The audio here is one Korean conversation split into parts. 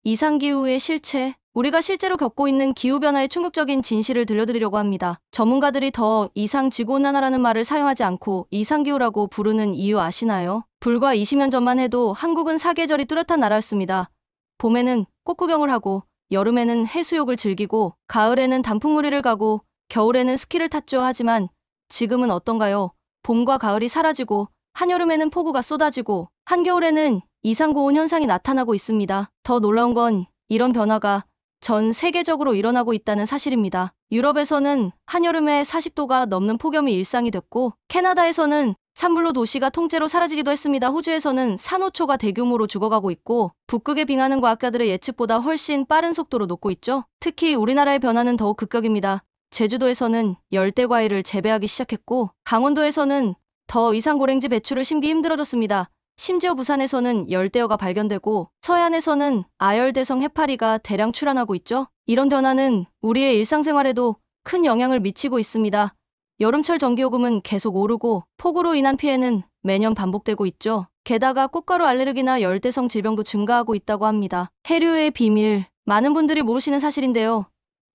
이상기후의 실체, 우리가 실제로 겪고 있는 기후변화의 충격적인 진실을 들려드리려고 합니다. 전문가들이 더 이상 지구온난화라는 말을 사용하지 않고 이상기후라고 부르는 이유 아시나요? 불과 20년 전만 해도 한국은 사계절이 뚜렷한 나라였습니다. 봄에는 꽃구경을 하고, 여름에는 해수욕을 즐기고, 가을에는 단풍놀이를 가고, 겨울에는 스키를 탔죠. 하지만 지금은 어떤가요? 봄과 가을이 사라지고, 한여름에는 폭우가 쏟아지고, 한겨울에는 이상고온 현상이 나타나고 있습니다. 더 놀라운 건 이런 변화가 전 세계적으로 일어나고 있다는 사실입니다. 유럽에서는 한여름에 40도가 넘는 폭염이 일상이 됐고, 캐나다에서는 산불로 도시가 통째로 사라지기도 했습니다. 호주에서는 산호초가 대규모로 죽어가고 있고, 북극의 빙하는 과학자들의 예측보다 훨씬 빠른 속도로 녹고 있죠. 특히 우리나라의 변화는 더욱 급격입니다. 제주도에서는 열대과일을 재배하기 시작했고, 강원도에서는 더 이상 고랭지 배출을 심기 힘들어졌습니다. 심지어 부산에서는 열대어가 발견되고, 서해안에서는 아열대성 해파리가 대량 출현하고 있죠. 이런 변화는 우리의 일상생활에도 큰 영향을 미치고 있습니다. 여름철 전기요금은 계속 오르고, 폭우로 인한 피해는 매년 반복되고 있죠. 게다가 꽃가루 알레르기나 열대성 질병도 증가하고 있다고 합니다. 해류의 비밀, 많은 분들이 모르시는 사실인데요.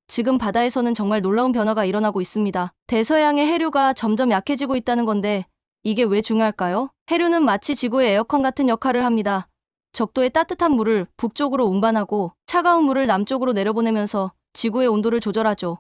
지금 바다에서는 정말 놀라운 변화가 일어나고 있습니다. 대서양의 해류가 점점 약해지고 있다는 건데, 이게 왜 중요할까요? 해류는 마치 지구의 에어컨 같은 역할을 합니다. 적도의 따뜻한 물을 북쪽으로 운반하고, 차가운 물을 남쪽으로 내려보내면서 지구의 온도를 조절하죠.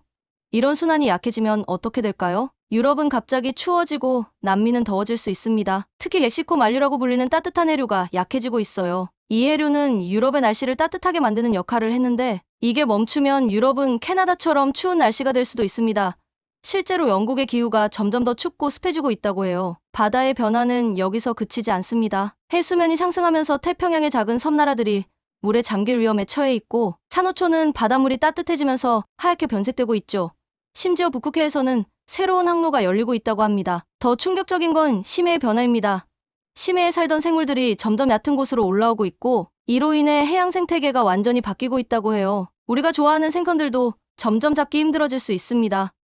이런 순환이 약해지면 어떻게 될까요? 유럽은 갑자기 추워지고, 남미는 더워질 수 있습니다. 특히 멕시코 만류라고 불리는 따뜻한 해류가 약해지고 있어요. 이 해류는 유럽의 날씨를 따뜻하게 만드는 역할을 했는데, 이게 멈추면 유럽은 캐나다처럼 추운 날씨가 될 수도 있습니다. 실제로 영국의 기후가 점점 더 춥고 습해지고 있다고 해요. 바다의 변화는 여기서 그치지 않습니다. 해수면이 상승하면서 태평양의 작은 섬나라들이 물에 잠길 위험에 처해 있고, 산호초는 바닷물이 따뜻해지면서 하얗게 변색되고 있죠. 심지어 북극해에서는 새로운 항로가 열리고 있다고 합니다. 더 충격적인 건 심해의 변화입니다. 심해에 살던 생물들이 점점 얕은 곳으로 올라오고 있고, 이로 인해 해양 생태계가 완전히 바뀌고 있다고 해요. 우리가 좋아하는 생선들도 점점 잡기 힘들어질 수 있습니다.